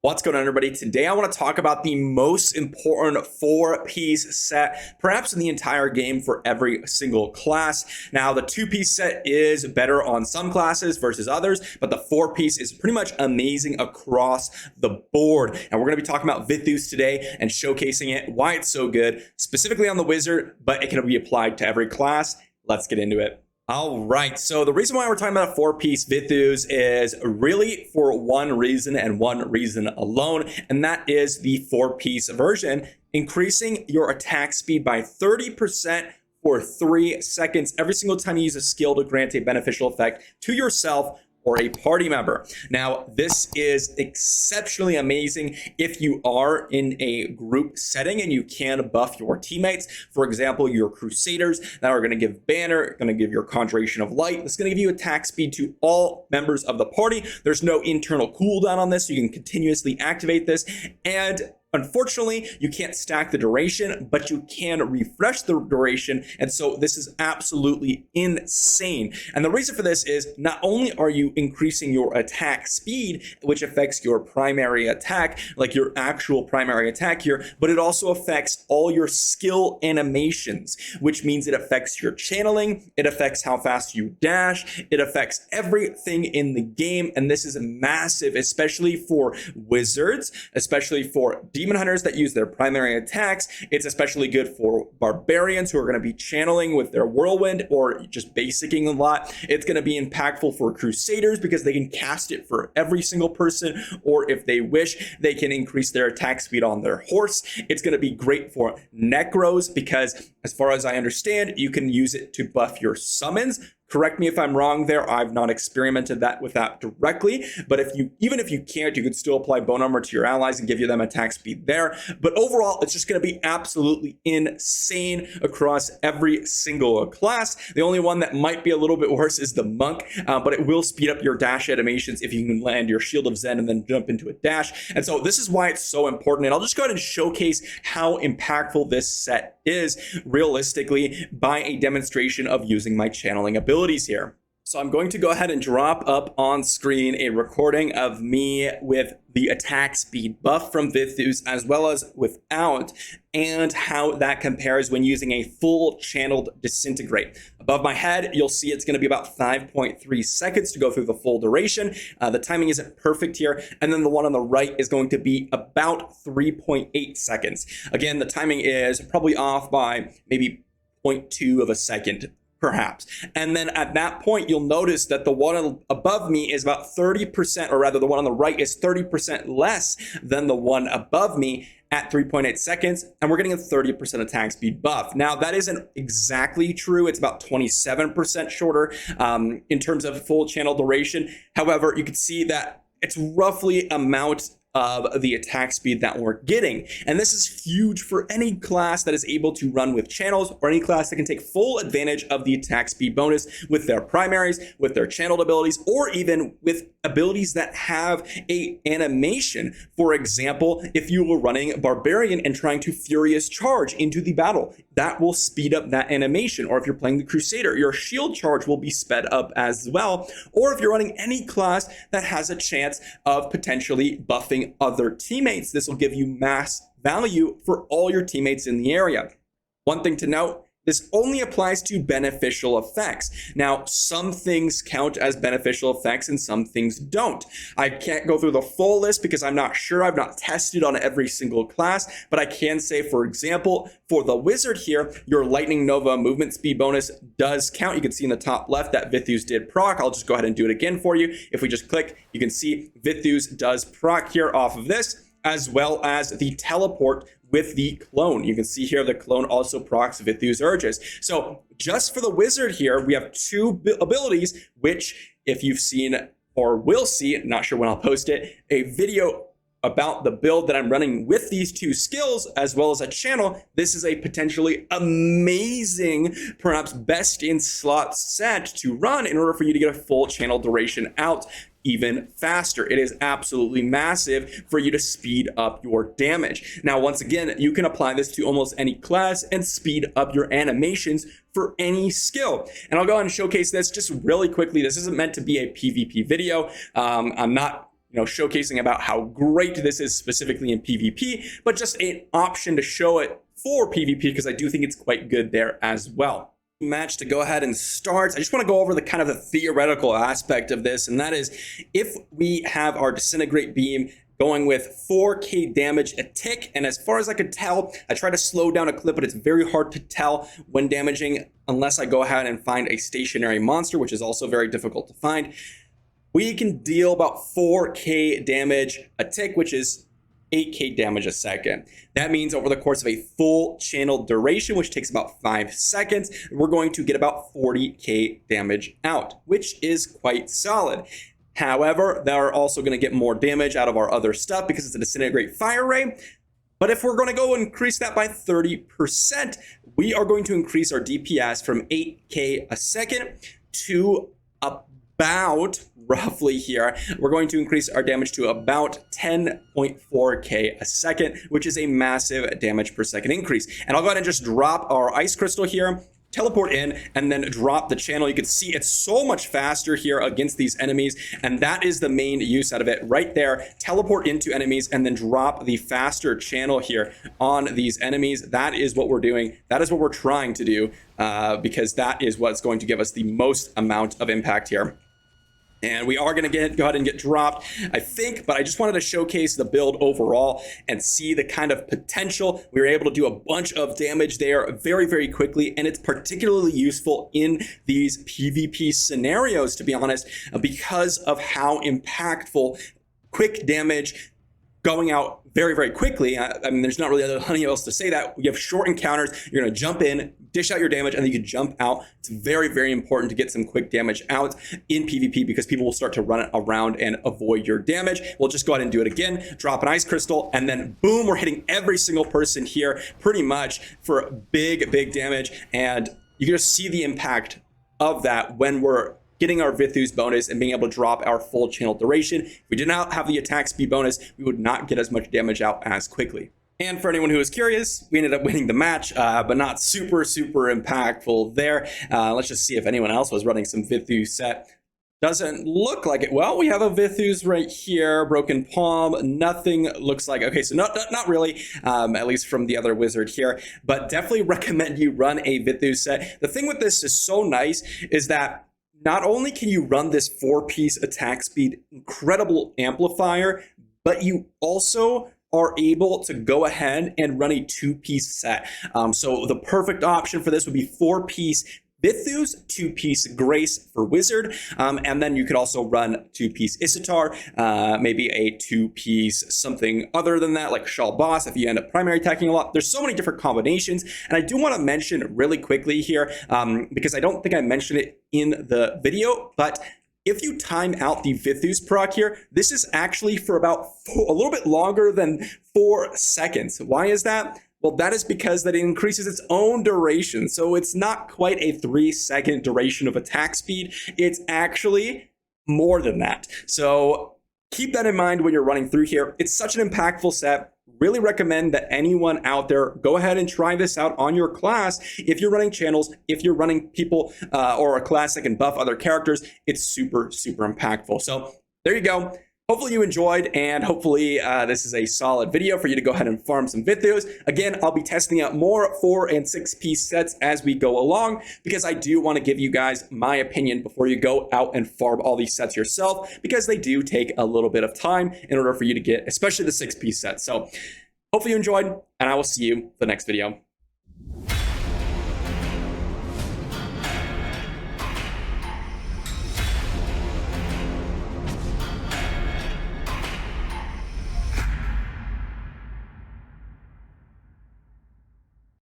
What's going on, everybody? Today I want to talk about the most important four-piece set, perhaps in the entire game for every single class. Now, the two-piece set is better on some classes versus others, but the four-piece is pretty much amazing across the board. And we're going to be talking about Vithus today and showcasing it, why it's so good, specifically on the Wizard, but it can be applied to every class. Let's get into it. All right, so the reason why we're talking about a four-piece Vithus is really for one reason and one reason alone, and that is the four-piece version, increasing your attack speed by 30% for 3 seconds every single time you use a skill to grant a beneficial effect to yourself or a party member. Now, this is exceptionally amazing if you are in a group setting and you can buff your teammates. For example, your Crusaders that are going to give Banner, going to give your Conjuration of Light. It's going to give you attack speed to all members of the party. There's no internal cooldown on this, so you can continuously activate this. And unfortunately, you can't stack the duration, but you can refresh the duration. And so this is absolutely insane. And the reason for this is not only are you increasing your attack speed, which affects your primary attack, like your actual primary attack here, but it also affects all your skill animations, which means it affects your channeling, it affects how fast you dash, it affects everything in the game. And this is massive, especially for wizards, especially for demon hunters that use their primary attacks. It's especially good for barbarians who are going to be channeling with their whirlwind or just basicking a lot. It's going to be impactful for crusaders because they can cast it for every single person, or if they wish, they can increase their attack speed on their horse. It's going to be great for necros because, as far as I understand, you can use it to buff your summons. Correct me if I'm wrong there. I've not experimented with that directly, but even if you can't, you could still apply bone armor to your allies and give you them attack speed there. But overall, it's just going to be absolutely insane across every single class. The only one that might be a little bit worse is the monk, but it will speed up your dash animations if you can land your Shield of Zen and then jump into a dash. And so this is why it's so important. And I'll just go ahead and showcase how impactful this set is realistically by a demonstration of using my channeling abilities here. So I'm going to go ahead and drop up on screen a recording of me with the attack speed buff from Vithus as well as without, and how that compares when using a full channeled disintegrate. Above my head, you'll see it's going to be about 5.3 seconds to go through the full duration. The timing isn't perfect here. And then the one on the right is going to be about 3.8 seconds. Again, the timing is probably off by maybe 0.2 of a second, perhaps. And then at that point, you'll notice that the one above me is about 30%, or rather the one on the right is 30% less than the one above me at 3.8 seconds, and we're getting a 30% attack speed buff. Now, that isn't exactly true. It's about 27% shorter in terms of full channel duration. However, you can see that it's roughly amount of the attack speed that we're getting. And this is huge for any class that is able to run with channels, or any class that can take full advantage of the attack speed bonus with their primaries, with their channeled abilities, or even with abilities that have a animation. For example, if you were running Barbarian and trying to Furious Charge into the battle, that will speed up that animation. Or if you're playing the Crusader, your shield charge will be sped up as well. Or if you're running any class that has a chance of potentially buffing other teammates, this will give you mass value for all your teammates in the area. One thing to note, this only applies to beneficial effects. Now, some things count as beneficial effects and some things don't. I can't go through the full list because I'm not sure. I've not tested on every single class, but I can say, for example, for the Wizard here, your Lightning Nova movement speed bonus does count. You can see in the top left that Vithus did proc. I'll just go ahead and do it again for you. If we just click, you can see Vithus does proc here off of this, as well as the teleport with the clone. You can see here the clone also procs Vithus urges. So just for the Wizard here, we have two abilities, which if you've seen or will see, not sure when I'll post it, a video about the build that I'm running with these two skills, as well as a channel, this is a potentially amazing, perhaps best in slot set to run in order for you to get a full channel duration out even faster. It is absolutely massive for you to speed up your damage. Now, once again, you can apply this to almost any class and speed up your animations for any skill. And I'll go ahead and showcase this just really quickly. This isn't meant to be a PvP video. I'm not showcasing about how great this is specifically in PvP, but just an option to show it for PvP because I do think it's quite good there as well. Match to go ahead and start. I just want to go over the kind of the theoretical aspect of this, and that is if we have our Disintegrate Beam going with 4k damage a tick, and as far as I could tell, I try to slow down a clip, but it's very hard to tell when damaging unless I go ahead and find a stationary monster, which is also very difficult to find. We can deal about 4k damage a tick, which is 8k damage a second. That means over the course of a full channel duration, which takes about 5 seconds, we're going to get about 40k damage out, which is quite solid. However, they're also going to get more damage out of our other stuff because it's a Disintegrate Fire Ray. But if we're going to go increase that by 30%, we are going to increase our DPS from 8k a second to about, roughly here, we're going to increase our damage to about 10.4k a second, which is a massive damage per second increase. And I'll go ahead and just drop our Ice Crystal here, teleport in, and then drop the channel. You can see it's so much faster here against these enemies, and that is the main use out of it right there. Teleport into enemies and then drop the faster channel here on these enemies. That is what we're doing. That is what we're trying to do because that is what's going to give us the most amount of impact here. And we are going to go ahead and get dropped, I think, but I just wanted to showcase the build overall and see the kind of potential. We were able to do a bunch of damage there very, very quickly, and it's particularly useful in these PvP scenarios, to be honest, because of how impactful quick damage going out very, very quickly. I mean, there's not really anything else to say that. You have short encounters, you're going to jump in, dish out your damage, and then you can jump out. It's very, very important to get some quick damage out in PvP because people will start to run it around and avoid your damage. We'll just go ahead and do it again, drop an Ice Crystal, and then boom, we're hitting every single person here pretty much for big, big damage. And you can just see the impact of that when we're getting our Vithu's bonus and being able to drop our full channel duration. If we did not have the attack speed bonus, we would not get as much damage out as quickly. And for anyone who is curious, we ended up winning the match, but not super, super impactful there. Let's just see if anyone else was running some Vithu set. Doesn't look like it. Well, we have a Vithu's right here, Broken Palm. Nothing looks like, okay, so not really, at least from the other wizard here, but definitely recommend you run a Vithu set. The thing with this is so nice is that not only can you run this 4-piece attack speed incredible amplifier, but you also are able to go ahead and run a 2-piece set. So the perfect option for this would be 4-piece Vithu's, 2-piece Grace for Wizard, and then you could also run 2-piece Isitar, maybe a 2-piece something other than that, like Shal Boss if you end up primary attacking a lot. There's so many different combinations, and I do want to mention really quickly here, because I don't think I mentioned it in the video, but if you time out the Vithu's proc here, this is actually for about a little bit longer than 4 seconds. Why is that? Well, that is because that it increases its own duration. So it's not quite a 3-second duration of attack speed. It's actually more than that. So keep that in mind when you're running through here. It's such an impactful set. Really recommend that anyone out there go ahead and try this out on your class. If you're running channels, if you're running people or a class that can buff other characters, it's super, super impactful. So there you go. Hopefully you enjoyed, and hopefully this is a solid video for you to go ahead and farm some Vithu's. Again, I'll be testing out more 4- and 6-piece sets as we go along, because I do want to give you guys my opinion before you go out and farm all these sets yourself, because they do take a little bit of time in order for you to get, especially the 6-piece set. So hopefully you enjoyed, and I will see you the next video.